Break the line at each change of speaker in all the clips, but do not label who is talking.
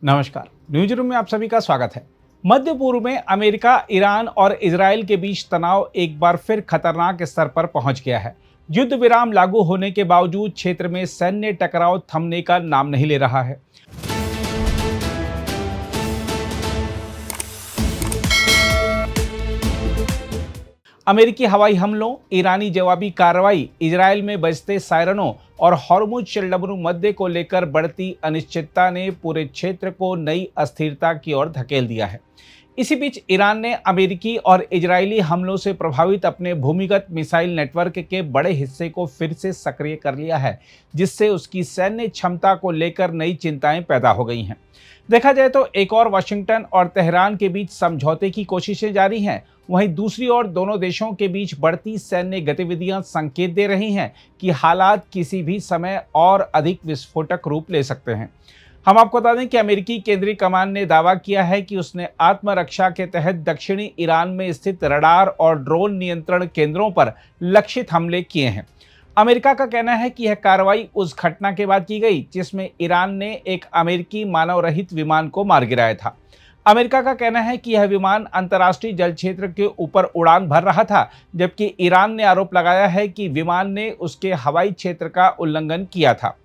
नमस्कार, news room में आप सभी का स्वागत है। मध्य पूर्व में अमेरिका, ईरान और इजराइल के बीच तनाव एक बार फिर खतरनाक स्तर पर पहुंच गया है। युद्ध विराम लागू होने के बावजूद क्षेत्र में सैन्य टकराव थमने का नाम नहीं ले रहा है। अमेरिकी हवाई हमलों, ईरानी जवाबी कार्रवाई, इजरायल में बजते सायरनों और हॉर्मुज जलडमरू मुद्दे को लेकर बढ़ती अनिश्चितता ने पूरे क्षेत्र को नई अस्थिरता की ओर धकेल दिया है। इसी बीच ईरान ने अमेरिकी और इजरायली हमलों से प्रभावित अपने भूमिगत मिसाइल नेटवर्क के बड़े हिस्से को फिर से सक्रिय कर लिया है, जिससे उसकी सैन्य क्षमता को लेकर नई चिंताएं पैदा हो गई हैं। देखा जाए तो एक और वाशिंगटन और तेहरान के बीच समझौते की कोशिशें जारी हैं। वहीं दूसरी ओर दोनों देशों के बीच बढ़ती सैन्य गतिविधियां संकेत दे रही हैं कि हालात किसी भी समय और अधिक विस्फोटक रूप ले सकते हैं। हम आपको बता दें कि अमेरिकी केंद्रीय कमान ने दावा किया है कि उसने आत्मरक्षा के तहत दक्षिणी ईरान में स्थित रडार और ड्रोन नियंत्रण केंद्रों पर लक्षित हमले किए हैं। अमेरिका का कहना है कि यह कार्रवाई उस घटना के बाद की गई जिसमें ईरान ने एक अमेरिकी मानव रहित विमान को मार गिराया था। अमेरिका का कहना है कि यह विमान अंतर्राष्ट्रीय जल क्षेत्र के ऊपर उड़ान भर रहा था, जबकि ईरान ने आरोप लगाया है कि विमान ने उसके हवाई क्षेत्र का उल्लंघन किया था।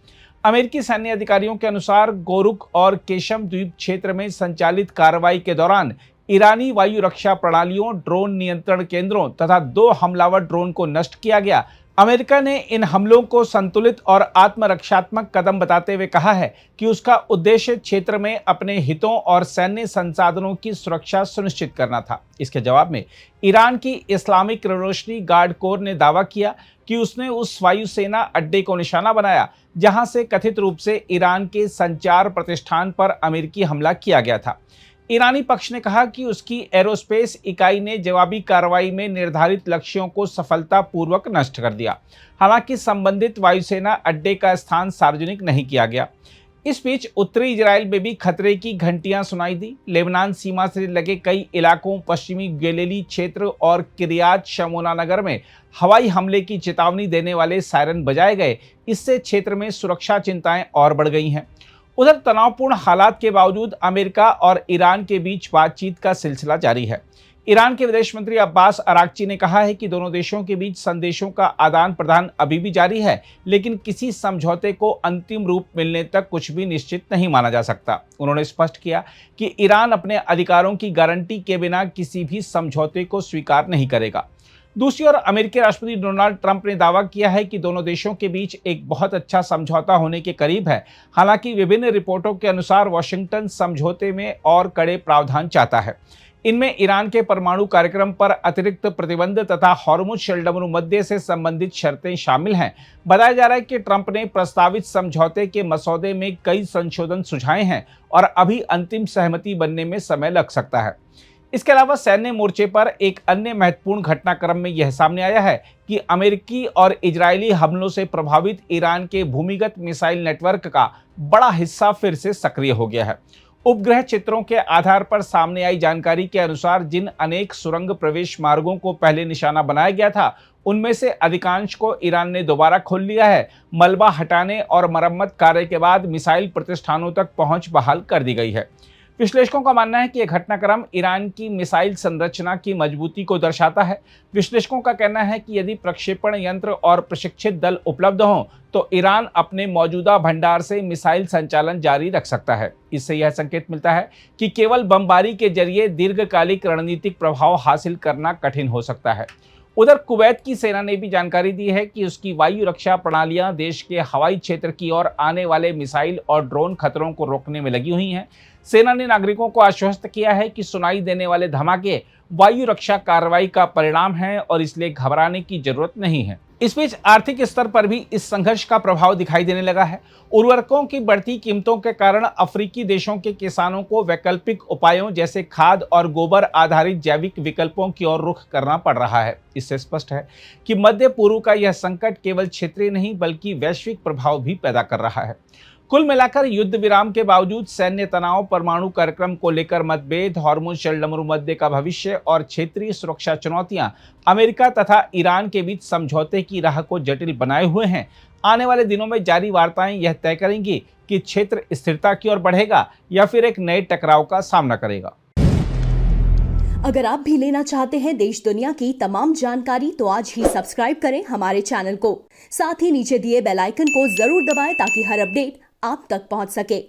अमेरिकी सैन्य अधिकारियों के अनुसार गोरुक और केशम द्वीप क्षेत्र में संचालित कार्रवाई के दौरान ईरानी वायु रक्षा प्रणालियों, ड्रोन नियंत्रण केंद्रों तथा 2 हमलावर ड्रोन को नष्ट किया गया। अमेरिका ने इन हमलों को संतुलित और आत्मरक्षात्मक कदम बताते हुए कहा है कि उसका उद्देश्य क्षेत्र में अपने हितों और सैन्य संसाधनों की सुरक्षा सुनिश्चित करना था। इसके जवाब में ईरान की इस्लामिक रिवॉल्यूशनरी गार्ड कोर ने दावा किया कि उसने उस वायुसेना अड्डे को निशाना बनाया जहां से कथित रूप से ईरान के संचार प्रतिष्ठान पर अमेरिकी हमला किया गया था। ईरानी पक्ष ने कहा कि उसकी एरोस्पेस इकाई ने जवाबी कार्रवाई में निर्धारित लक्ष्यों को सफलतापूर्वक नष्ट कर दिया। हालांकि संबंधित वायुसेना अड्डे का स्थान सार्वजनिक नहीं किया गया। इस बीच उत्तरी इजराइल में भी खतरे की घंटियां सुनाई दी। लेबनान सीमा से लगे कई इलाकों, पश्चिमी गलीली क्षेत्र और किरियात शमोना नगर में हवाई हमले की चेतावनी देने वाले सायरन बजाए गए। इससे क्षेत्र में सुरक्षा चिंताएं और बढ़ गई हैं। उधर तनावपूर्ण हालात के बावजूद अमेरिका और ईरान के बीच बातचीत का सिलसिला जारी है। ईरान के विदेश मंत्री अब्बास अराक्ची ने कहा है कि दोनों देशों के बीच संदेशों का आदान प्रदान अभी भी जारी है, लेकिन किसी समझौते को अंतिम रूप मिलने तक कुछ भी निश्चित नहीं माना जा सकता। उन्होंने स्पष्ट किया कि ईरान अपने अधिकारों की गारंटी के बिना किसी भी समझौते को स्वीकार नहीं करेगा। दूसरी ओर अमेरिकी राष्ट्रपति डोनाल्ड ट्रंप ने दावा किया है कि दोनों देशों के बीच एक बहुत अच्छा समझौता होने के करीब है। हालांकि विभिन्न रिपोर्टों के अनुसार वाशिंगटन समझौते में और कड़े प्रावधान चाहता है। इनमें ईरान के परमाणु कार्यक्रम पर अतिरिक्त प्रतिबंध तथा हॉर्मुज जलडमरू मुद्दे से संबंधित शर्तें शामिल हैं। बताया जा रहा है कि ट्रंप ने प्रस्तावित समझौते के मसौदे में कई संशोधन सुझाए हैं और अभी अंतिम सहमति बनने में समय लग सकता है। इसके अलावा सैन्य मोर्चे पर एक अन्य महत्वपूर्ण घटनाक्रम में यह सामने आया है कि अमेरिकी और इजरायली हमलों से प्रभावित ईरान के भूमिगत मिसाइल नेटवर्क का बड़ा हिस्सा फिर से सक्रिय हो गया है। उपग्रह चित्रों के आधार पर सामने आई जानकारी के अनुसार जिन अनेक सुरंग प्रवेश मार्गों को पहले निशाना बनाया गया था, उनमें से अधिकांश को ईरान ने दोबारा खोल लिया है। मलबा हटाने और मरम्मत कार्य के बाद मिसाइल प्रतिष्ठानों तक पहुंच बहाल कर दी गई है। विश्लेषकों का मानना है कि यह घटनाक्रम ईरान की मिसाइल संरचना की मजबूती को दर्शाता है। विश्लेषकों का कहना है कि यदि प्रक्षेपण यंत्र और प्रशिक्षित दल उपलब्ध हों तो ईरान अपने मौजूदा भंडार से मिसाइल संचालन जारी रख सकता है। इससे यह संकेत मिलता है कि केवल बमबारी के जरिए दीर्घकालिक रणनीतिक प्रभाव हासिल करना कठिन हो सकता है। उधर कुवैत की सेना ने भी जानकारी दी है कि उसकी वायु रक्षा प्रणालियां देश के हवाई क्षेत्र की ओर आने वाले मिसाइल और ड्रोन खतरों को रोकने में लगी हुई हैं। सेना ने नागरिकों को आश्वस्त किया है कि सुनाई देने वाले धमाके वायु रक्षा कार्रवाई का परिणाम है और इसलिए घबराने की जरूरत नहीं है। इस बीच आर्थिक स्तर पर भी इस संघर्ष का प्रभाव दिखाई देने लगा है। उर्वरकों की बढ़ती कीमतों के कारण अफ्रीकी देशों के किसानों को वैकल्पिक उपायों जैसे खाद और गोबर आधारित जैविक विकल्पों की ओर रुख करना पड़ रहा है। इससे स्पष्ट है कि मध्य पूर्व का यह संकट केवल क्षेत्रीय नहीं बल्कि वैश्विक प्रभाव भी पैदा कर रहा है। कुल मिलाकर युद्ध विराम के बावजूद सैन्य तनाव, परमाणु कार्यक्रम को लेकर मतभेद, हॉर्मुज जलडमरू मुद्दे का भविष्य और क्षेत्रीय सुरक्षा चुनौतियां अमेरिका तथा ईरान के बीच समझौते की राह को जटिल बनाए हुए हैं। आने वाले दिनों में जारी वार्ताएं यह तय करेंगी कि क्षेत्र स्थिरता की ओर बढ़ेगा या फिर एक नए टकराव का सामना करेगा।
अगर आप भी लेना चाहते हैं देश दुनिया की तमाम जानकारी तो आज ही सब्सक्राइब करें हमारे चैनल को। साथ ही नीचे दिए बेल आइकन को जरूर दबाएं ताकि हर अपडेट आप तक पहुंच सके।